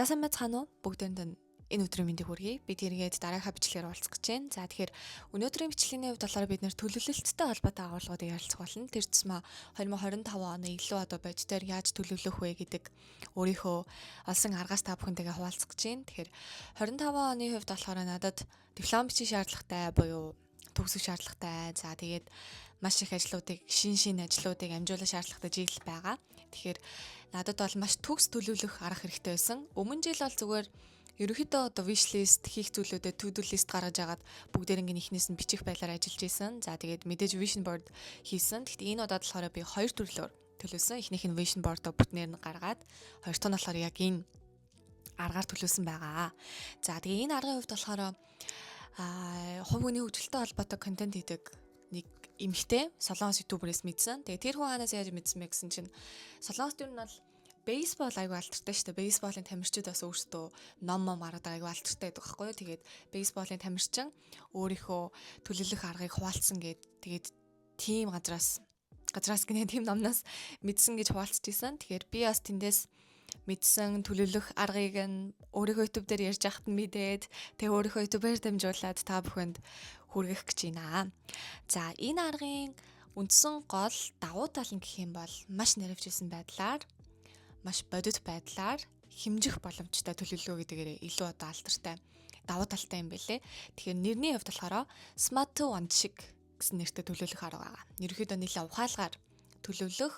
За сайн байцгаана уу? Бүгдээрэнд нь энэ өдрийн мэндийг хүргэе. Би тэргээд дараагийн бичлэгээр уулзах гэж байна. За тэгэхээр өнөөдрийн бичлэгийн хувьд болохоор бид нэр төлөвлөлттэй холбоотой агуулгуудыг ярилцах болно. Тэр тусмаа 2025 оны илүү одоо бодитоор яаж төлөвлөх вэ гэдэг өөрийнхөө олсон аргаас та бүхэнтэйгээ хуваалцах гэж байна. Тэгэхээр 25 оны хувьд болохоор надад диплом бичих шаардлагатай буюу төгсөх шаардлагатай. За тэгээд маш их ажлуудыг шин ажлуудыг амжуулах шаардлагатай жийл байгаа. Тэгэхээр надад бол маш төгс төлөвлөх арга хэрэгтэй байсан. Өмнө жил бол зүгээр ерөнхийдөө одоо wish list хийх зүйлүүдэд to do list гаргаж агаад бүгдээр ингэ ихнээс нь бичих байдлаар ажиллаж исэн. За тэгээд мэдээж vision board хийсэн. Гэхдээ энэ удаад болохоор би хоёр төрлөөр төлөвсөн. Эхнийх нь vision board-оо бүтнээр нь гаргаад хоёр дахь нь болохоор яг энэ аргаар төлөвсөн байгаа. За тэгээд энэ аргын хувьд болохоор хувь хүний хөгжилтэй холбоотой контент хийдэг нэг эмэгтэй солонгос ютуберээс мэдсэн. Тэгээ тэр хүн хаанаас яаж мэдсэн бэ гэсэн чинь солонгост юу нь бол бейсбол аягүй алдартай шүү дээ. Бейсболын тамирчид бас өөрсдөө ном гаргадаг аягүй алдартай байдаг байхгүй юу. Тэгээд бейсболын тамирчин өөрийнхөө төлөвлөх аргыг хуваалцсан тэгээд тийм газраас гинэ тийм номноос мэдсэн гэж хуваалцж исэн. Тэгэхээр би бас тэндээс мэдсэн төлөвлөх аргыг нь өөрийнхөө YouTube дээр ярьж байхад нь мэдээд тэгээ өөрийнхөө YouTube-ээр дамжуулаад та бүхэнд хүргэх гэж байна. За энэ аргын үндсэн гол давуу тал нь гэх юм бол маш наривчилсан байдлаар маш бодит байдлаар хэмжих боломжтой төлөвлөгөө гэдгээр илүү одоо алдартай давуу талтай юм байлээ. Тэгэхээр нэрний хувьд болохоор Smart One шиг гэсэн нэртэй төлөвлөх арга байгаа. Ерөнхийдөө нэлээд ухаалгаар төлөвлөх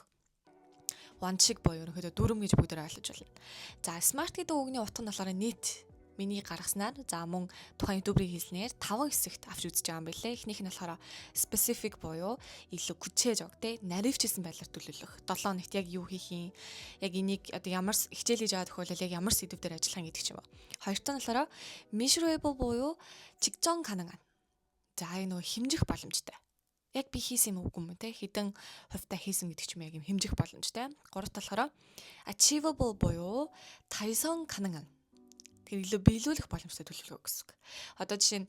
one шиг боёо ерөнхийдөө дүрм гэж бүгд ойлгож байна. За smart гэдэг үгний утга нь болохоор нийт миний гаргаснаар за мөн тухайн ютуберийн хэлснээр 5 хэсэгт авч үзэж байгаа юм билээ. Эхнийх нь болохоор specific боёо илүү хүчээж ог те наривчилсан байдлаар төлөвлөх. 7 хоногт яг юу хийх юм? Яг энийг одоо ямар хичээл хийж байгаа тохиолдолд яг ямар сэдв дээр ажиллах юм гэдэг ч юм уу. Хоёр дахь нь болохоор measurable боёо чигжон канан. За энэ нөгөө хэмжих боломжтой. Яг би хийсэн юм үгүй юм те хэдэн хувьтай хийсэн гэдэг ч юм яг юм хэмжих боломжтой. Гурав талаараа achievable буюу тайсон канан. Тэр илүү биелүүлэх боломжтой төлөвлөгөө гэсэн үг. Одоо жишээ нь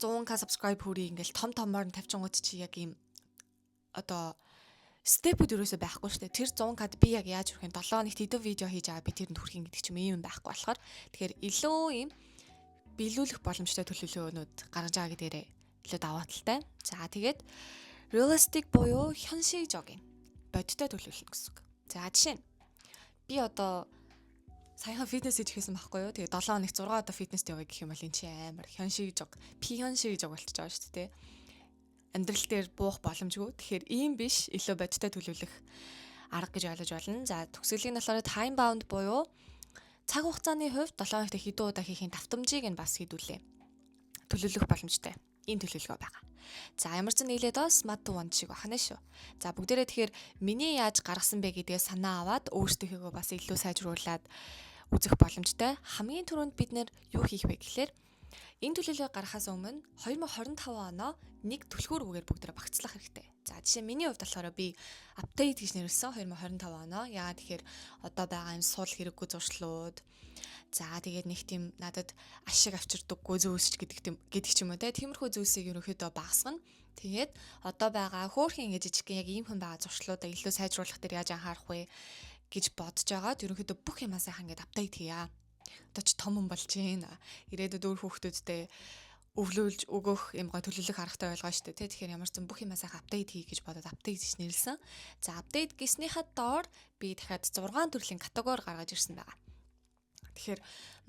100k subscribe хүрээ ингээл томоор нь тавьчингууд чи яг юм одоо степүүд өрөөсөө байхгүй шүү дээ. Тэр 100k би яг яаж хүрэх юм 7 хоногт хэдэн видео хийж байгаа би тэрэнд хүрэхин гэдэг ч юм ийм байхгүй болохоор тэгэхээр илүү юм биелүүлэх боломжтой төлөвлөгөөнүүд гаргаж байгаа гэдгээрээ илүү даваа талтай. За тэгээд realistic буюу 현실적인 бодиттой төлөвлөлт гэсэн үг. За жишээ нь би одоо саяхан фитнес хийж хийсэн байхгүй юу. Тэгээд 7 хоногт 6 удаа фитнест явъя гэх юм бол энэ чи амар 현실적 болчихж байгаа шүү дээ. Амьдрал дээр буух боломжгүй. Тэгэхээр ийм биш илүү бодиттой төлөвлөх арга гэж ойлгож байна. За төгсгөлийн нь болохоор time bound буюу цаг хугацааны хувьд 7 хоногт хэдэн удаа хийхин давтамжийг нь бас хэдүүлээ. Төлөвлөх боломжтой. Энэ төлөвлөгөө байгаа. За ямар ч нийлээд бас Smart One шиг байна шүү. За бүгдээрээ тэгэхээр миний яаж гаргасан бэ гэдгээ санаа аваад өөрсдийнхөө бас илүү сайжруулад үзэх боломжтой. Хамгийн түрүүнд бид нэр юу хийх вэ гэхлээр энэ төлөвлөгөө гаргахаас өмнө 2025 оноо нэг түлхүүр үгээр бүгдээрээ багцлах хэрэгтэй. За жишээ миний хувьд болохоор би апдейт гэж нэрлсэн 2025 оноо. Яагаад тэгэхээр одоо байгаа юм суул хэрэггүй зуршлууд. За тэгээд нэг тийм надад ашиг авчирдаггүй зүйлс гэдэг ч юм уу те. Тиймэрхүү зүйлсийг ерөнхийдөө багасгана. Тэгээд одоо байгаа хөөрхөн ингэж жижиг яг ийм хүн байгаа зуршлуудаа илүү сайжруулах дээр яаж анхаарах вэ гэж бодож байгаад ерөнхийдөө бүх юмаа сайхан ингээд апдейт хийя. Одоо ч том хүн болж байна. Ирээдүйд өөр хүүхдүүдтэй өвлүүлж өгөх юм гоо төлөвлөх аргатай болгоо штэ тий. Тэгэхээр ямар ч зэн бүх юмаа сайхан апдейт хий гэж бодоод апдейт гэж нэрлсэн. За апдейт гэснийхаа доор би дахиад 6 төрлийн категори гаргаж ирсэн байгаа. Тэгэхээр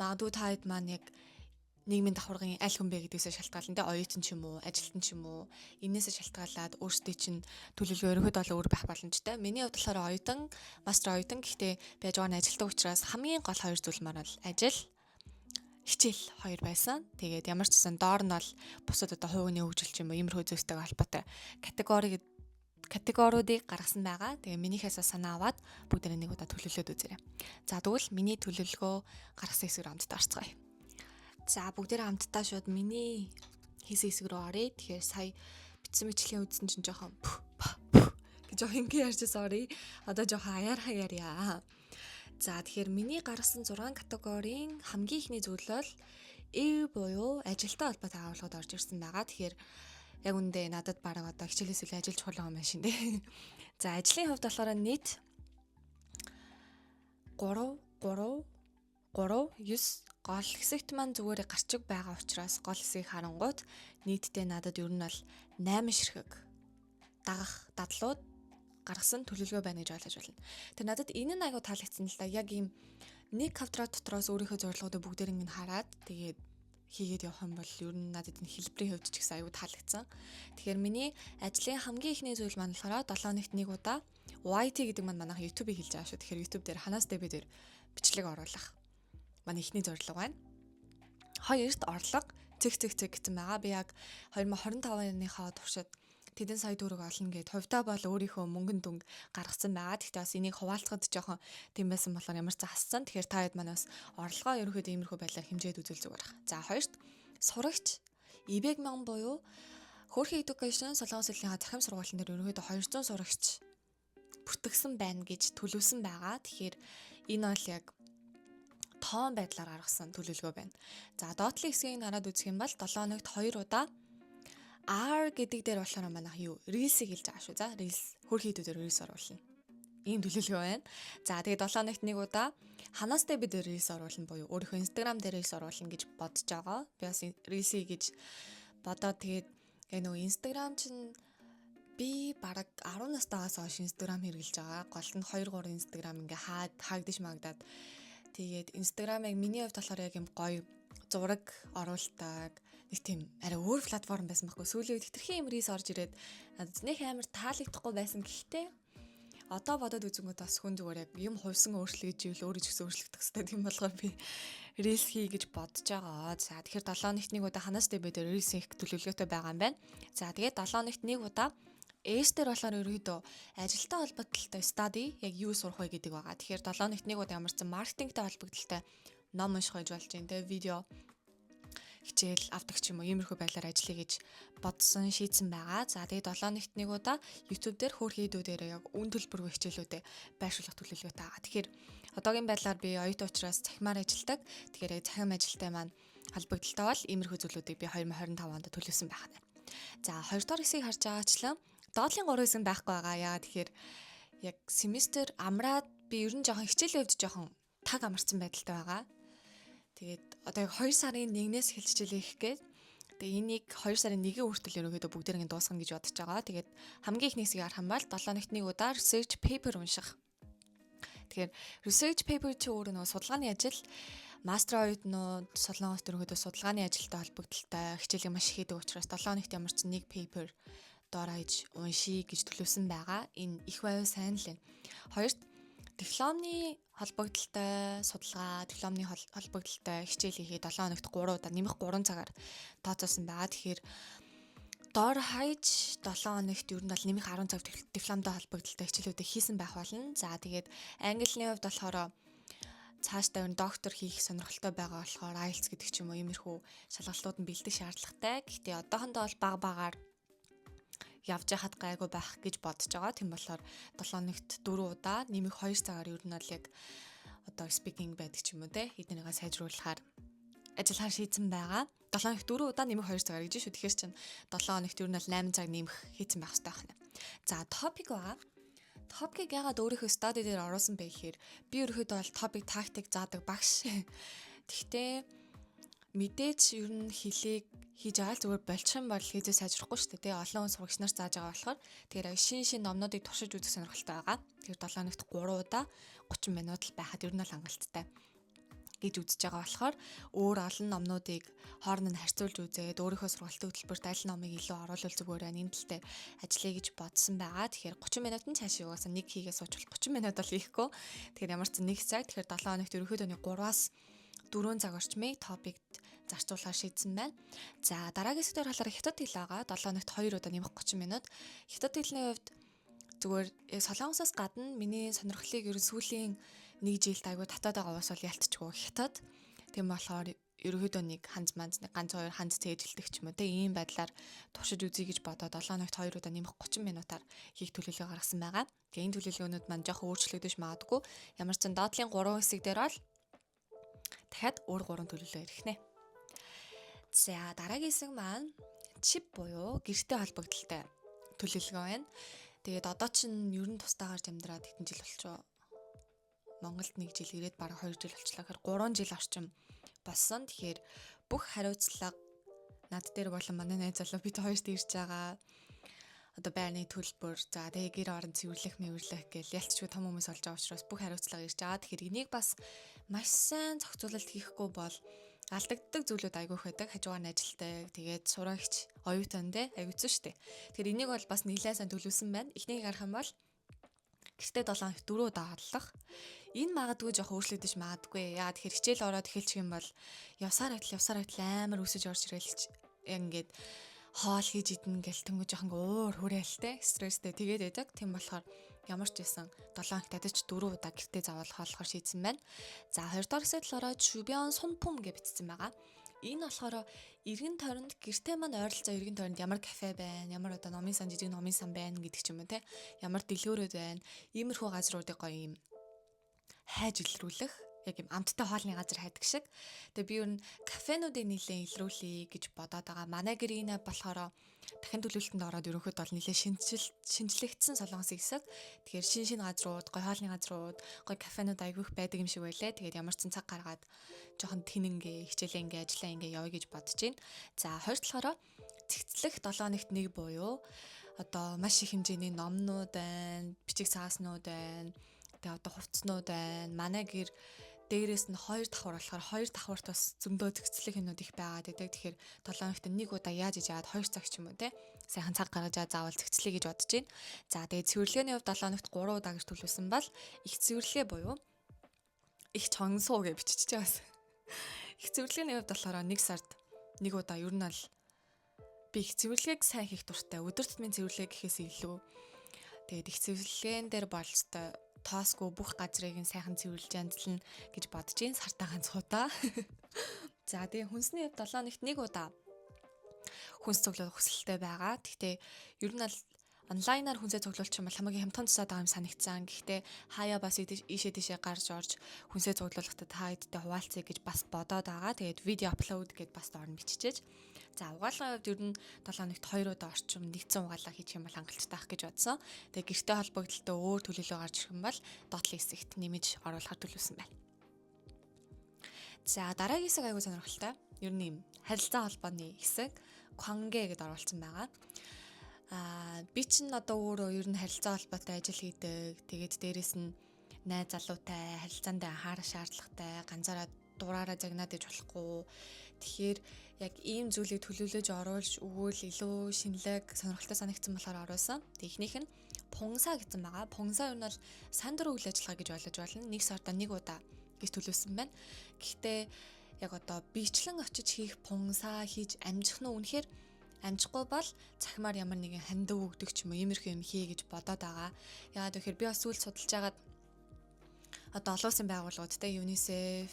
магадгүй та хэд маань яг нийгмийн давхаргын аль хүн бэ гэдгээс шалтгаалan тэ оюутан ч юм уу, ажилтан ч юм уу, энээсээ шалтгаалаад өөрсдөө чинь төлөвлөгөө өргөд бол өөр байх боломжтой. Миний хувьд болохоор оюутан, мастер оюутан гэхдээ байж байгаа нь ажилтдаг учраас хамгийн гол хоёр зүйл маань бол ажил, хичээл хоёр байсан. Тэгээд ямар ч гэсэн доор нь бол бусад одоо хувийн хөгжил ч юм уу, иймэрхүү зүйлстэйгээ холбоотой категориудыг гаргасан байгаа. Тэгээ минийхээс санаа аваад бүгдээ нэг удаа төлөвлөд үзээрэй. За тэгвэл миний төлөвлөгөө гаргасан хэсгээр хамтдаа орцгоё. За бүгдээ хамтдаа шууд миний хийсэн хэсэг рүү оръё. Тэгэхээр сая бичсэн мэтлэгийн үзсэн чинь жоохон гэж хингээ ярьж sorry. Одоо жоохон аяархаа ярья. За тэгэхээр миний гаргасан 6 категорийн хамгийн ихний зүйл бол буюу ажилтай холбоотой агуулгад орж ирсэн байгаа. Тэгэхээр яг үндэ надад бараг одоо хичээлээс үл ажил чухал юм байна шин дээ. За ажлын хувьд болохоор нийт 3 3, 9 гол хэсэгт маань зүгээр гарчиг байгаа учраас гол хэсгийг харангуут нийтдээ надад ер нь бол 8 ширхэг дагах дадлууд гаргасан төлөвлөгөө байна гэж ойлгож байна. Тэр надад энэ нь айгу таалагдсан л да. Яг ийм нэг квадрат дотроос өөрийнхөө зорилгоудыг бүгдээр ингэ хараад тэгээд хийгээд явах юм бол ер нь надад энэ хэлбэрийн хувьд ч гэсэн айгу таалагдсан. Тэгэхээр миний ажлын хамгийн ихний зүйл маань болохоор 7 хоногт нэг удаа YT гэдэг маань манайх YouTube-ийг хэлж байгаа шүү. Тэгэхээр YouTube дээр ханаас дэбэ дээр бичлэг оруулах манай ихний зорилго байна. Хоёрт орлого цэг гэсэн байгаа. Би яг 2025 оныхоо туршид тэдэн сая төгрөг олно гэд хувьдаа бол өөрийнхөө мөнгөнд дүнг гаргасан байгаа. Гэхдээ бас энийг хуваалцахад жоохон тийм байсан болохоор ямар ч хассан. Тэгэхээр та хэд манаас орлогоо ерөнхийдөө иймэрхүү байдлаар хэмжээд үзэл зүгээр байна. За хоёрт сурагч ибэг мянган буюу Хөөрхий Education Солонгос хэлнийхаа захим сургуулийн дээр ерөнхийдөө 200 сурагч бүртгэсэн байна гэж төлөвлөсөн байгаа. Тэгэхээр энэ бол яг тоон байдлаар гаргасан төлөвлөгөө байна. За доотлын хэсгийг хараад үзэх юм бол 7 хоногт 2 удаа R гэдэг дээр болохоор манайх юу Reels-ийг хэлж байгаа шүү. За Reels хөрхий хэдүүдээр Reels оруулна. Ийм төлөвлөгөө байна. За тэгээд 7 хоногт нэг удаа ханаастай бид Reels оруулна буюу өөрийнхөө Instagram дээр Reels оруулна гэж бодож байгаа. Би бас Reels-ийг гэж бодоод тэгээд нөгөө Instagram чинь би бараг 10 настайгаас хойш Instagram хэрэглэж байгаа. Гол нь 2-3 Instagram ингээ хаагдаж магдаад тэгээд Instagram-ыг миний хувьд болохоор яг юм гоё зураг оруулдаг нэг тийм арай өөр платформ байсан байхгүй. Сүүлийн үед хитрхи юм Reels орж ирээд надад нэг амар таалагдахгүй байсан. Гэхдээ одоо бодоод үзэнгүүт бас хүн зүгээр яг юм хувьсан өөрчлөж ивэл өөрөө ч гэсэн өөрчлөгдөх хэрэгтэй. Тийм болохоор би Reels хий гэж бодож байгаа. За тэгэхээр 7 хоногт нэг удаа ханаас дэбэ дээр Reels хийх төлөвлөгөөтэй байгаа юм байна. За тэгээд 7 хоногт нэг удаа Эс дээр болохоор ерөөдөө ажилтай холбогдлолтой study яг юу сурах вэ гэдэг байгаа. Тэгэхээр 7 хоногт нэг удаа ямар ч маркетингтэй холбогдлолтой ном унших гэж болж байна. Тэгээ видео хичээл авдаг ч юм уу иймэрхүү байдлаар ажиллая гэж бодсон шийдсэн байгаа. За тэгээд 7 хоногт нэг удаа YouTube дээр хөөрхий хэдүүдээр яг үн төлбөргүй хичээлүүдэд байршуулах төлөвлөгөөтэй байгаа. Тэгэхээр одоогийн байдлаар би оюутан учраас цахимаар ажилладаг. Тэгэхээр цахим ажилтай маань холбогдлолтой бол иймэрхүү зүйлүүдийг би 2025 онд төлөвлөсөн байна. За 2 дахь хэсгийг харж байгаачлан доотлын 3 хэсэг байхгүй байгаа. Яагаад тэгэхээр яг семестр амраад би ер нь жоохон хичээлийн хувьд жоохон таг амарсан байдалтай байгаа. Тэгээд одоо яг 2 сарын 1-ээс эхэлж хичээлээ хийх гээд тэгээд энийг 2 сарын 1-ийн хүртэл ерөнхийдөө бүгдээр ингэ дуусгана гэж бодож байгаа. Тэгээд хамгийн ихний хэсгийг харах юм бол 7 хоногт нэг удаа research paper унших. Тэгэхээр research paper чи өөрөө нөгөө судалгааны ажил мастер оюутнууд Солонгост ерөнхийдөө судалгааны ажилтай холбогдлолтой хичээлийг маш их хийдэг учраас 7 хоногт ямар ч нэг paper доорайж уншия гэж төлөвсөн байгаа. Энэ их байв сайн л байна. Хоёрт дипломны холбогдлолтой судалгаа, дипломны холбогдлолтой хичээл хийхэд 7 хоногт 3 удаа нэмэх 3 цагаар тооцоосон байгаа. Тэгэхээр доор хаяж 7 хоногт ер нь бол нэмэх 10 цаг дипломтой холбогдлолтой хичээлүүдийг хийсэн байх болно. За тэгээд английн хувьд болохоор цаашдаа ер нь доктор хийх сонирхолтой байгаа болохоор IELTS гэдэг ч юм уу иймэрхүү шалгалтууд нь бэлдэх шаардлагатай. Гэхдээ одоохондоо бол багаар явж хахад гайгүй байх гэж бодож байгаа. Тийм болохоор 7 хоногт 4 удаа нэмэх 2 цагаар ер нь бол яг одоо speaking байдаг ч юм уу те эднийгээ сайжруулахаар ажиллахаар шийдсэн байгаа. 7 хоногт 4 удаа нэмэх 2 цагаар гэж шүү. Тэгэхээр чинь 7 хоногт ер нь бол 8 цаг нэмэх хийцэн байх хэрэгтэй байна. За топик байгаа. Топикийг ягаад өөрийнхөө study дээр оруулсан бэ гэхээр би ерөөхдөө бол топик тактик заадаг багш. Тэгтээ мэдээч ер нь хэлийг хийж байгаа л зүгээр болчих юм бол хийзээ сайжрахгүй шүү дээ. Тэгээ олон сурагч нар зааж байгаа болохоор тэгэхээр шин номнуудыг туршиж үзэх сонирхолтой байгаа. Тэгэхээр 7 хоногт 3 удаа 30 минут л байхад ер нь л хангалттай гэж үзэж байгаа болохоор өөр олон номнуудыг хооронд нь харьцуулж үзээд өөрийнхөө сургалтын хөтөлбөрт аль номыг илүү оруулах зүгээр байна. Энэ тал дээр ажиллая гэж бодсон байгаа. Тэгэхээр 30 минут нь цааш яваасаа нэг хийгээ суучвал 30 минут бол хийхгүй. Тэгэхээр ямар ч нэг цаг тэгэхээр 7 хоногт ерөнхийдөө 3-аас 4 цаг орчмыг топикт зарцуулахаар шийдсэн байна. За дараагийн хэсгээр болохоор хятад хэл байгаа. 7 хоногт 2 удаа нэмэх 30 минут. Хятад хэлний хувьд зүгээр Солонгосоос гадна миний сонирхлыг ерөн сүүлийн 1 жилд айгүй татаад байгаа бас бол ялцчихгүй хятад. Тийм болохоор ерөөдөө нэг ганц 2 ханц цээжилдэг ч юм уу те ийм байдлаар туршиж үзье гэж бодоод 7 хоногт 2 удаа нэмэх 30 минутаар хийх төлөвлөгөө гаргасан байгаа. Тэгээ энэ төлөвлөгөөнүүд маань жоохон өөрчлөгдөж магадгүй. Ямар ч доотлын 3 хэсэг дээр бол дахиад өөр 3 төлөвлөгөө ирэх нэ. За дараагийн хэсэг маань чип буюу гэртэй холбогдлолтой төлөвлөгөө байна. Тэгээд одоо чинь ер нь тустаа гарч амьдраад хэдэн жил болчихоо. Монголд 1 жил ирээд бараг 2 жил болчлаа. Тэгэхээр 3 жил орчим болсон. Тэгэхээр бүх хариуцлага над дээр болон манай найз залуу бид хоёрт ирж байгаа. Одоо байрны төлбөр, за тэгээ гэр орон цэвэрлэх гэл ялцчгүй том хүмүүс болж байгаа учраас бүх хариуцлага ирж байгаа. Тэгэхээр энийг бас маш сайн зохицуулалт хийхгүй бол алдагддаг зүйлүүд айгүйх байдаг. Хажуугаар нь ажилтай, тэгээд сурагч, оюутан айгүйцэн штэ. Тэгэхээр энийг бол бас нэлээд сайн төлөвлөсөн байна. Эхнийг харах юм бол гэртээ 7 хоног 4 удаа хооллох. Энэ магадгүй жоох өөрчлөгдөж магадгүй. Яа тэгэхээр хичээл ороод эхэлчих юм бол явсаар байтал амар өсөж орж ирэлч яг ингээд хоол хийж идэн гэл тэнгуү жоохон уур хүрээлтэй, стресстэй тэгээд байдаг. Тийм болохоор ямар ч байсан 7 хоног татаж 4 удаа гэртээ заавал хооллохоор шийдсэн байна. За хоёрдугаар сэтлээрээ Чүбян Сунпум гэж бичсэн байгаа. Энэ болохоор эргэн тойронд гэртээ маань ойролцоо эргэн тойронд ямар кафе байна, ямар одоо номын сан жижиг номын сан байна гэдэг ч юм уу те. Ямар дэлгүүрүүд байна. Иймэрхүү газруудыг гоё юм хайж илрүүлэх, яг юм амттай хоолны газар хайдаг шиг. Тэгээ би ер нь кафенуудыг нэлээд илрүүлэе гэж бодоод байгаа. Манай гэрийн болохоор дахин төлөвлөлтөнд ороод ерөнхийдөө бол нэлээд шинжлэгдсэн солонгос хэсэг. Тэгэхээр шин газрууд, гоё хоолны газрууд, гоё кафенууд айгүйх байдаг юм шиг байлаа. Тэгээд ямар ч цаг гаргаад жоохон тэнэнгээ, хичээлээ ингээ ажиллаа ингээ явъя гэж бодож байна. За хоёр талаараа цэгцлэх 7 хоногт нэг буюу одоо маш их хэмжээний номнууд байна, бичиг цааснууд байна. Тэгээ одоо хувцснууд байна. Манай гэр дээрээс нь 2 давхар болохоор 2 давхарт бас зөндөө цэгцлэх юмнууд их байгаад байдаг. Тэгэхээр 7 хоногт нэг удаа яаж иж аваад 2 цаг ч юм уу те. Сайхан цаг гаргаж заавал цэгцлэе гэж бодож байна. За тэгээ цэвэрлэгээний хувьд 7 хоногт 3 удаа гэж төлөвлөсөн бол их цэвэрлэгээ буюу их чонсуу гэж бичиж байгаа. Их цэвэрлэгээний хувьд болохоор 1 сард 1 удаа ер нь л би их цэвэрлэгээг сайн хийх дуртай. Өдөр тутмын цэвэрлэгээ гэхээс илүү тэгээд их цэвэрлэгээн дээр бол өстой тоосгүй бүх газрыг нь сайхан цэвэрлж янзлна гэж бодож ин сартаа ганц удаа. За тэгээ хүнсний хувьд 7 хоногт 1 удаа хүнс цуглуулах хүсэлтэй байгаа. Гэхдээ ер нь л онлайнаар хүнсээ цуглуулчих юм бол хамгийн хямдхан тусаад байгаа юм санагдсан. Гэхдээ хаяа бас ийшээ тийшээ гарч орж хүнсээ цуглуулахдаа та хэдтэй хуваалцъя гэж бас бодоод байгаа. Тэгээд видео апплод гэдээ бас доор нь биччихэж. За угаалгын хувьд ер нь 7 хоногт 2 удаа орчим нэгдсэн угаалга хийх юм бол хангалттай ах гэж бодсон. Тэгээ гэрте холбогдлолтой өөр төлөвлөгөө гарч ирэх юм бол доотлын хэсэгт нэмэж оруулахар төлөвлөсөн байна. За дараагийн хэсэг аягүй сонирхолтой. Ер нь юм харилцаа холбооны хэсэг Кwange гэдээ оруулсан байгаа. Би чинь одоо өөрөө ер нь харилцаа холбоотой ажил хийдэг. Тэгээд дээрэс нь найз залуутай харилцаандаа анхаарах шаардлагатай, ганцаараа дураараа загнаад иж болохгүй. Тэгэхээр яг ийм зүйлийг төлөвлөж оруулж өгвөл илүү шинэлэг сонирхолтой санагдсан болохоор оруулсан. Техник нь пунса гэсэн байгаа. Пунса юу нь бол сандар үйл ажиллагаа гэж ойлгож байна. 1 сарда 1 удаа гэж төлөвлөсөн байна. Гэхдээ яг одоо бичлэн очиж хийх пунса хийж амжих нь үнэхээр амжихгүй бол цахимаар ямар нэгэн хандив өгдөг ч юм уу иймэрхүү юм хий гэж бодоод байгаа. Яагаад гэхээр би бас сүүл судалж байгаад одоо олон улсын байгууллагуудтай UNICEF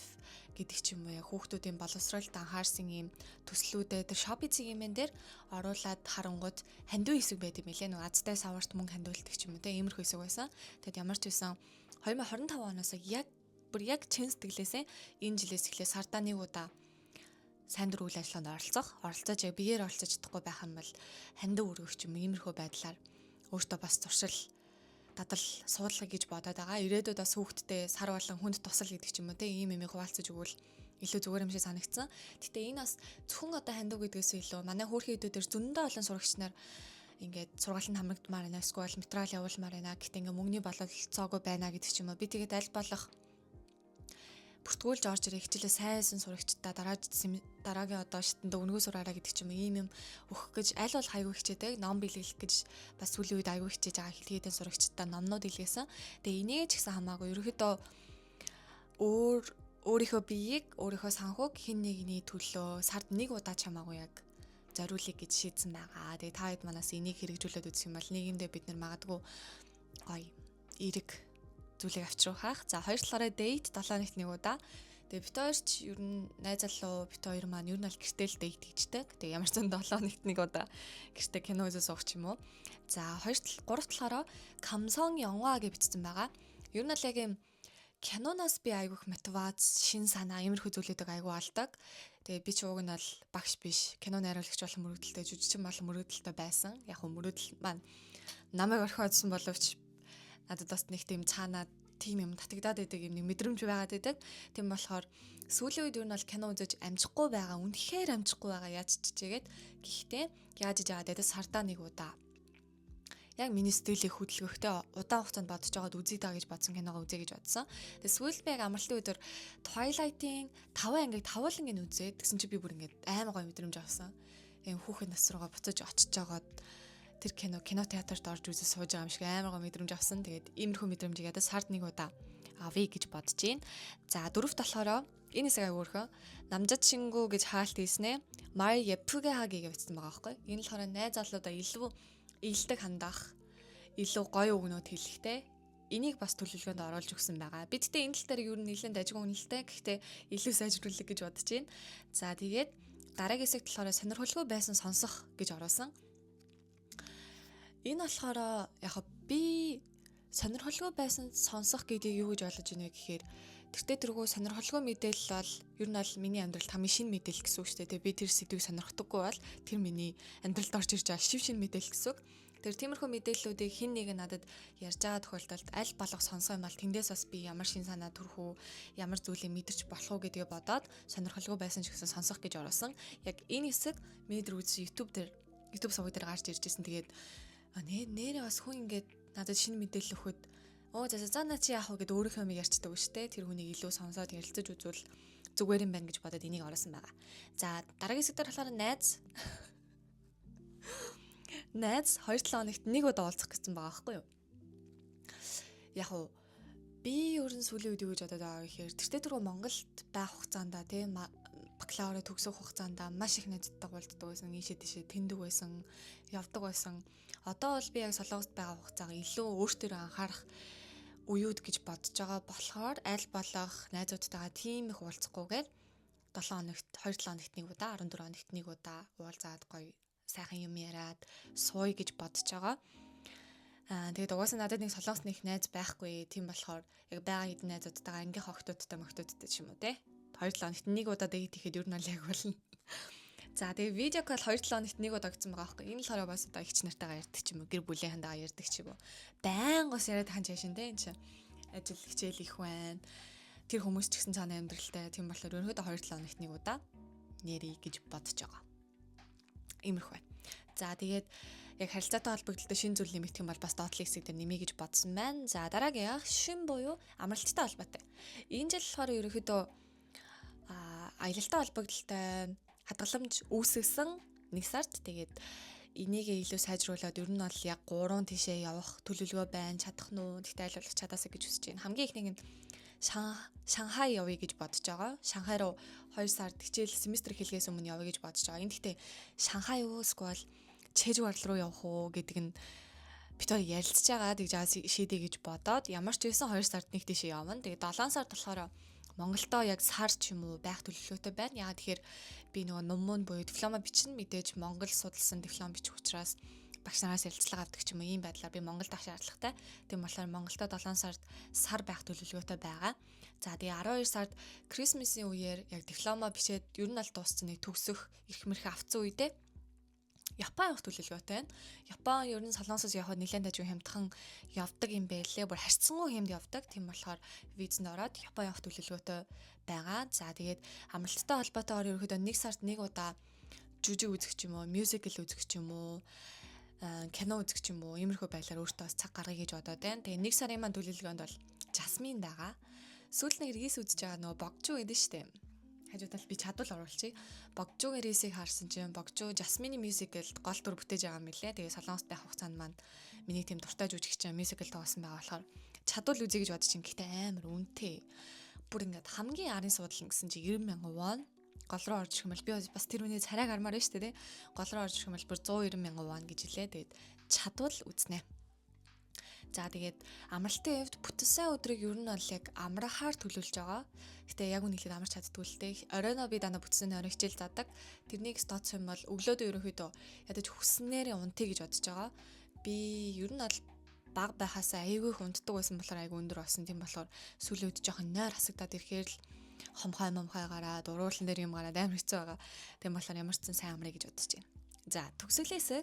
гэдэг ч юм уу яг хүүхдүүдийн боловсролд анхаарсан ийм төслүүдэд тэр шопицгийн юмэн дээр оруулаад харангууд хандив хэсэг байд юм лээ. Нөгөө азтай саварт мөнгө хандуулдаг ч юм уу те иймэрхүү хэсэг байсан. Тэгэд ямар ч байсан 2025 оноос яг чин сэтгэлээсээ энэ жилээс эхлээ сардаа 1 удаа сайн дур үйл ажиллагаанд оролцож яг биеэр оролцож чадахгүй байх юм бол хандив өргөх ч юм иймэрхүү байдлаар өөртөө бас туршил дадал суулгах гэж бодоод байгаа. Ирээдүйд бас хүүхдтэй сар болон хүнд тусал гэдэг ч юм уу те ийм юм хуваалцаж өгвөл илүү зүгээр юм шиг санагдсан. Гэтэ энэ бас зөвхөн одоо хандив гэдгээс илүү манай хөөрхөн хэдүүдээр зөндөө олон сурагч нар ингээд сургалтанд хамрагдмаар байна. Эсвэл материал явуулмаар байна. Гэтэ ингээд мөнгөний бололцоогүй байна гэдэг ч юм уу. Би тэгээд аль болох бүртгүүлж орж ирэх хичээлээ сайнсан сурагчдаа дараагийн одоо шатанд өнгөө сураараа гэдэг ч юм ийм юм өгөх гэж аль бол хайгуу хичээдэг ном бэлгэлэх гэж бас сүүлийн үед айгуу хичээж байгаа хэлхийдэн сурагчдаа номнууд илгээсэн. Тэгээ инээ ч гэсэн хамаагүй ерөөхдөө өөрийнхөө биеийг өөрийнхөө санхуг хэн нэгний төлөө сард 1 удаа ч хамаагүй яг зориулъя гэж шийдсэн байгаа. Тэгээ та хэд манаас энийг хэрэгжүүлээд үзэх юм бол нийгэмдээ бид нар магадгүй гоё эерэг зүйлийг авчруулах. За хоёр талаараа дейт 7 хоногт 1 удаа. Тэгээ бит хоёрч ер нь найз залуу бит хоёр маань ер нь бол гэртэл дейт хийждэг. Тэгээ ямар ч зэн 7 хоногт 1 удаа гэртээ кино үзэж суух ч юм уу. За гурав талаараа Камсон Ёнга гэж бичсэн байгаа. Ер нь л яг юм киноноос би айгүйх мотивац, шин санаа иймэрхүү зүйлүүдийг айгүй алдаг. Тэгээ би ч ууг нь бол багш биш. Кино найруулагч болон мөрөөдөлтөй, жүжигчин болон мөрөөдөлтөй байсан. Яг хөө мөрөөдөл маань намайг орхиодсон боловч надад бас нэг тийм цаанаа тийм юм татагдаад байдаг юм нэг мэдрэмж байгаад байдаг. Тийм болохоор сүүлийн үед юу нь бол кино үзэж амжихгүй байгаа. Үнэхээр амжихгүй байгаа яаж чижээгээд. Гэхдээ яаж иж аваад байдаг сардаа нэг удаа. Яг миний сэтгэлийг хөдөлгөхтэй удаан хугацаанд бодож байгаад үзье даа гэж бодсон киногоо үзье гэж бодсон. Тэгээ сүүлд би яг амралтын өдөр Twilight-ийн 5 ангийг тавуулангийн үзээд тэгсэн чи би бүр ингээд аймаг гоё мэдрэмж авсан. Ийм хүүхэд нас руугаа буцаж очиж жагаад тэр кинотеатрт орж үзэж сууж байгаа юм шиг аймаг гоё мэдрэмж авсан. Тэгээд иймэрхүү мэдрэмжийг ядаж сард нэг удаа авъя гэж бодож байна. За дөрөвт болохоор энэ хэсэг аяг өөрхөн намжад шингүү гэж хаалт хийснэ. Мари Япугэ хагийг бичсэн байгаа байхгүй. Энэ болохоор найз залуудаа илүү илдэг хандах, илүү гоё өгнөд хэлэхтэй. Энийг бас төлөвлөгөөнд оруулж өгсөн байгаа. Бид тэ энэ тал дээр юу нэлээд дажгүй үнэлтэй. Гэхдээ илүү сайжруулах гэж бодож байна. За тэгээд дараагийн хэсэгт болохоор сонирхолтой байсан сонсох гэж оруулсан. Энэ болохоор яг би сонирхолтой байсан сонсох гэдгийг юу гэж ойлгож байна гэхээр тэртээ тэргүй сонирхолтой мэдээлэл бол ер нь бол миний амьдралд хамгийн шинэ мэдээлэл гэсэн үг шүү дээ. Би тэр сэдвийг сонирхдаггүй бол тэр миний амьдралд орж ирж байгаа шив шинэ мэдээлэл гэсэн үг. Тэр тиймэрхүү мэдээллүүдийг хин нэг нь надад ярьж байгаа тохиолдолд аль болох сонсох юм бол тэндээс бас би ямар шин санаа төрөх үү, ямар зүйлийг мэдэрч болох уу гэдгээ бодоод сонирхолтой байсан ч гэсэн сонсох гэж оролсон. Яг энэ хэсэг миний дэр үзсэн YouTube суваг дээр гарч ирж байсан. Тэгээд нэрээ бас хүн ингээд надад шинэ мэдээлэл өгөхөд за наа чи яах вэ гэд өөрийнхөө юм ярьцдаг шүү дээ. Тэр хүнийг илүү сонсоод ярилцаж үзвэл зүгээр юм байна гэж бодоод энийг оруулсан байгаа. За дараагийн хэсгээр болохоор найз 2-7 хоногт нэг удаа уулзах гэсэн байгаа байхгүй юу? Яг уу би ер нь сүүлийн үед юу гэж бодоод байгаа гэхээр тэртээ түрүү Монголд байх хугацаанд тийм бакалавра төгсөх хугацаанд маш их найзтайгаа уулздаг байсан, ийшээ тийшээ тэндэг байсан, явдаг байсан. Одоо бол би яг Солонгост байгаа хугацаагаа илүү өөртөө анхаарах уюуд гэж бодож байгаа болохоор аль болох найзуудтайгаа тийм их уулзахгүйгээр 7 хоногт 2-7 хоногт нэг удаа 14 хоногт нэг удаа уулзаад гоё сайхан юм яриад сууя гэж бодож байгаа. Тэгээд угаасаа надад нэг Солонгост нэг найз байхгүй. Тийм болохоор яг байгаа хэдэн найзуудтайгаа ангийнхаа охтуудтай ч юм уу те 2-7 хоногт нэг удаа дэйт ихэд ер нь бол яг болно. За тэгээ видео кол 2-7 хоногт нэг удаа гэсэн байгаа байхгүй. Энэ болохоор бас одоо ихч нартайгаа ярьдаг ч юм уу, гэр бүлийнхэнтэйгээ ярьдаг ч юм уу. Баян гос яриад хаан чаашин те энэ чинь. Ажил хичээл их байна. Тэр хүмүүс ч гэсэн цаана амьдралтай. Тийм болохоор ерөнхийдөө 2-7 хоногт нэг удаа нэрий гэж бодож байгаа. Иймэрхүү. За тэгээд яг харилцаатай холбогдлолтой шинэ зүйл нэмэгдэх юм бол бас доотлын хэсэг дээр нэмье гэж бодсон байна. За дараагийн шин буюу амралттай холбоотой. Энэ жил болохоор ерөнхийдөө аялалтай холбогдлолтой хадгаламж үүсгэсэн 1 сард тэгээд энийг илүү сайжруулад ер нь бол яг 3 тишээ явах төлөвлөгөө байна. Чадах нь уу? Тэгтээ аль болох чадаасаа гэж хүсэж байна. Хамгийн ихнийг нь Шанхай явъя гэж бодож байгаа. Шанхай руу 2 сард хичээл семестр эхлэхээс өмнө явъя гэж бодож байгаа. Энэ гэхдээ Шанхай юу эсвэл Чежуар руу явах уу гэдэг нь бид хоёр ярилцж байгаа. Тэгж шийдэ гэж бодоод ямар ч байсан 2 сард нэг тишээ явна. Тэгээд 7 сард болохоор Монголдоо яг сар ч юм уу байх төлөвлөгөөтэй байна. Яагаад тэгэхээр би нөгөө нуммын буюу диплома бичнэ мэдээж Монгол судалсан диплом бичих учраас багш нараас ярилцлага авдаг ч юм уу ийм байдлаар би Монголд авах шаардлагатай. Тийм болохоор Монголдо 7 сард сар байх төлөвлөгөөтэй байгаа. За тэгээ 12 сард Крисмсийн үеэр яг диплома бичээд ер нь аль дууссан нэг төгсөх эрх мэрхэ авцсан үедээ Япон явах төлөвлөгөөтэй байна. Япон ер нь Солонгосоос явхад нэлээд дажгүй хямдхан явдаг юм байлээ. Бүр харьцангуй хямд явдаг. Тийм болохоор визэнд ороод Япон явах төлөвлөгөөтэй байгаа. За тэгээд амралттай холбоотойгоор ерөөхдөө 1 сард нэг удаа жүжиг үзэх ч юм уу, мюзикл үзэх ч юм уу, кино үзэх ч юм уу, иймэрхүү байдлаар өөртөө цаг гаргая гэж бодоод байна. Тэгээ 1 сарын маань төлөвлөгөөнд бол Жасмин байгаа. Сүүлд нэг рис үзэж байгаа нөгөө богжуу гэдэг нь штэ. Хажуудал би чадвал оруулчих. Богжуугийн рисийг харсан чинь богжуу Жасмины мюзиклд гол дүр бүтээж байгаа юм лээ. Тэгээ Солонгост байх хугацаанд маань миний тийм дуртай жүжигч мюзикл тоглосон байгаа болохоор чадвал үзье гэж бодож чинь гэхдээ амар үнэтэй. Бүр ингээд хамгийн арын суудлан гэсэн чи 90,000 вон гол руу орж ирэх юм бол би бас тэр үний царайг армаар байна шүү дээ. Гол руу орж ирэх юм бол бүр 190,000 вон гэж хэлээ. Тэгээд чадвал үзнэ. За тэгээд амралтын хувьд бүтэн өдрийг ер нь бол яг амрахаар төлөвлөж байгаа. Гэтэ яг үнэхээр амарч чаддгүй л дээ. Оройно би дана бүтсэн орой хичээл задаг. Тэрнийг стоцсон юм бол өглөөдөө ерөнхийдөө ядаж хүснээрээ унтъя гэж бодож байгаа. Би ер нь бол баг байхасаа айгүй их унтдаг байсан болохоор айгүй өндөр болсон. Тийм болохоор сүүлийн үед жоохон нойр хасагдаад ирэхээр л хомхой гараад уруулан дээр юм гараад амар хэцүү байгаа. Тийм болохоор ямар ч сайн амрыг гэж бодож байна. За төгсгөлээсээ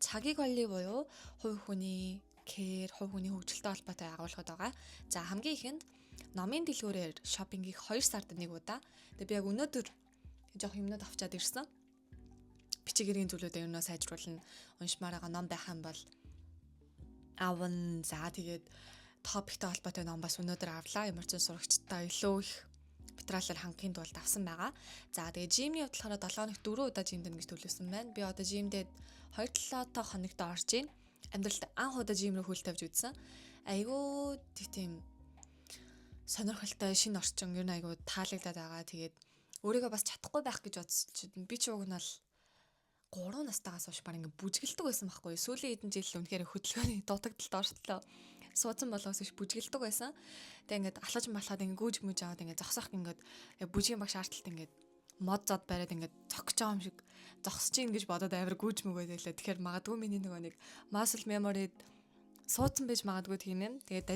цагийг олъё буюу хувь хүний care, хувь хүний хөгжилтэй холбоотой агуулгууд байгаа. За хамгийн ихэнд номын дэлгүүрээр шопингийг 2 сард нэг удаа. Тэгээ би яг өнөөдөр жоох юмнууд авчаад ирсэн. Бичиг хэргийн зүйлүүдээ өнөө сайжруулна. Уншмаар байгаа ном байх юм бол авна. За тэгээд топиктэй холбоотой ном бас өнөөдөр авлаа. Ямар ч сурагчтай илүү их материалаар хангахын тулд авсан байгаа. За тэгээд жимний хувьд болохоор 7 хоногт 4 удаа жимд ингэж төлөвлөсөн байна. Би одоо жимдээ 2-7 хоногт орж ийн. Амьдралд анх удаа жим рүү хөл тавьж үзсэн. Айгуу тийм сонирхолтой шинэ орчин ер нь айгуу таалагдаад байгаа. Тэгээд өөрийгөө бас чадахгүй байх гэж бодсон. Би ч уг нь бол 3 настайгаас хойш баг ингээ бүжгэлдэг байсан байхгүй. Сүүлийн хэдэн жил үнэхээр хөдөлгөөний дутагдалд орчлоо. Суудсан болгоос ш бүжгэлдэг байсан. Тэгээ ингээд алхаж малхаад ингээ гүйж мүж аваад ингээ зогсоох ингээд бүжгийн баг шаардлагат ингээд мод зод бариад ингээд цогч байгаа юм шиг зогсож ийн гэж бодоод авир гүйж мүгээд байлаа. Тэгэхээр магадгүй миний нөгөө нэг muscle memory суудсан байж магадгүй тийм юм. Тэгээд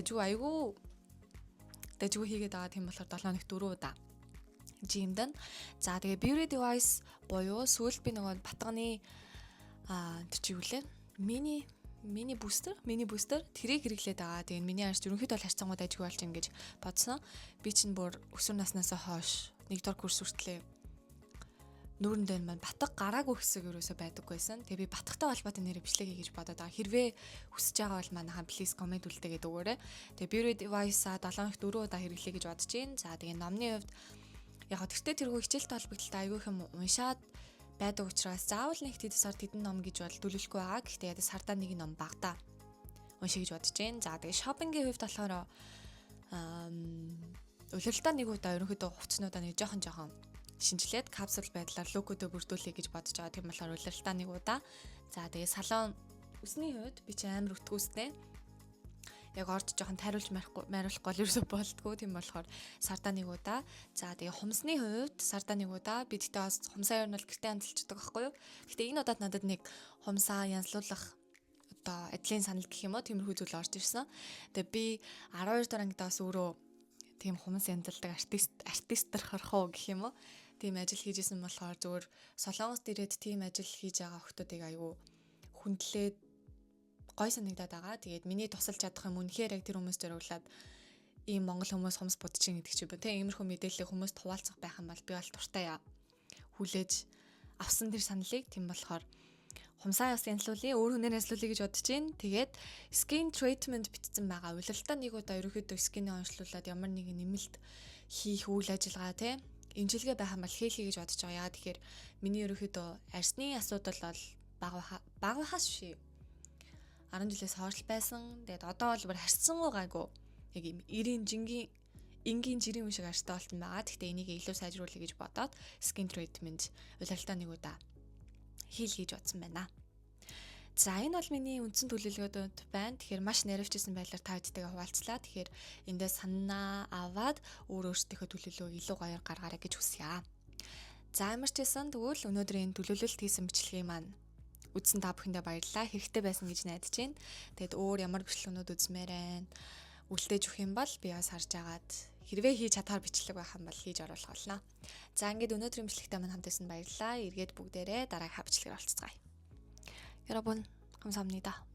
дажгүй хийгээд байгаа тийм болохоор 7 хоногт 4 удаа жимдэн. За тэгээ beauty device буюу сүүлд би нөгөө батганы тэр чи юу лээ? Мини бустер тэрийг хэрэглээд байгаа. Тэгээ миний харж ерөнхийдөө бол харьцангуй дажгүй болж ин гэж бодсон. Би чинь бүр өсвөр наснаас хойш 1-р курс хүртлээ нүүрэн дээр маань батга гараагүй хэсэг ерөөсөй байдаггүйсэн. Тэгээ би батгтай холбоотой нэр бичлэг хий гэж бодоод байгаа. Хэрвээ хүсэж байгаа бол манайхан please comment үлдээгээд өгөөрэй. Тэгээ beauty device-а 7 хоногт 4 удаа хэрэглэе гэж бодож байна. За тэгээ номны хувьд яг тэртээ тэргүй хичээлтэй холбогдолтой аягүй хэм уншаад байдаг учраас заавал нэг хэд сар тэдэн ном гэж бол төлөвлөхгүй байгаа. Гэхдээ ядаж сардаа нэг ном багтаа уншиж гэж бодож байна. За тэгээ шопингийн хувьд болохоор улиралдаа нэг удаа ерөнхийдөө хувцснуудаа нэг жоохон шинжилээд капсул байдлаар логодөө бүрдүүлэе гэж бодож байгаа. Тийм болохоор улиралдаа нэг удаа. За тэгээ салон өсний хувьд би чи амар өтгөөстэй. Яг орж жоохон тайруулж мариулахгүй л ерөөсө болтгоо. Тийм болохоор сардаа нэг удаа. За тэгээ хумсны хувьд сардаа нэг удаа. Би тэгтээ бас хумсаа ер нь бол гэртээ янзлцдаг байхгүй юу. Гэтэ энэ удаад надад нэг хумсаа янзлуулах одоо адилын санал гэх юм уу тиймэрхүү зүйл орж ирсэн. Тэгээ би 12 дугаар ангидаас өөрөө тийм хумс янзалдаг артистэр хорхоо гэх юм уу. Тийм ажил хийжсэн болохоор зөвөр Солонгост ирээд тийм ажил хийж байгаа охтуудыг аягүй хүндлээд гой санагдаад байгаа. Тэгээд миний тусалж чадах юм үнэхээр яг тэр хүмүүст зориулаад ийм монгол хүмүүс хумс будчихин гэдэг чи бо тэ иймэрхүү мэдээлэл хүмүүст хуваалцах байх юм бол би бол дуртай хүлээж авсан тэр саналыг тийм болохоор хумсаа бас янзлуулъя өөр хүнээр янзлуулъя гэж бодож байна. Тэгээд skin treatment битсэн байгаа. Улиралдаа нэг удаа ерөөхдөө скинээ онцлуулад ямар нэгэн нэмэлт хийх үйл ажиллагаа те имчилгээ байх юм бол хийлхий гэж бодож байгаа. Яагаад тэгэхээр миний ерөөхдөө арсны асуудал бол бага хас шив 10 жилээс хойш байсан. Тэгээд одоо бол бүр харьцангуй гайгүй яг юм 90 энгийн жирийн юм шиг арьстай болтон байгаа. Гэхдээ энийг илүү сайжруулъя гэж бодоод skin treatment улиралдаа нэг удаа хийл гэж бодсон байна. За энэ бол миний үндсэн төлөвлөгөөд байна. Тэгэхээр маш наривчсан байдлаар та бүдтэйгээ хуваалцлаа. Тэгэхээр эндээ санаа аваад өөрөөсдийнхөө төлөвлөгөөг илүү гоёор гаргаарай гэж хүсье. За ямар ч байсан тэгвэл өнөөдрийн төлөвлөлт хийсэн бичлэгийг маань үзсэн та бүхэндээ баярлалаа. Хэрэгтэй байсан гэж найдаж байна. Тэгэд өөр ямар бичлэгнүүд үзмээр байна. Үлдээж өгөх юм бол би бас харж агаад хэрвээ хийж чадхаар бичлэг байх юм бол хийж оруулах болно. За ингээд өнөөдрийн бичлэгтээ маань хамт байсан баярлалаа. Эргээд бүгдээрээ дараагийн бичлэгээр олцгаая. 여러분 감사합니다.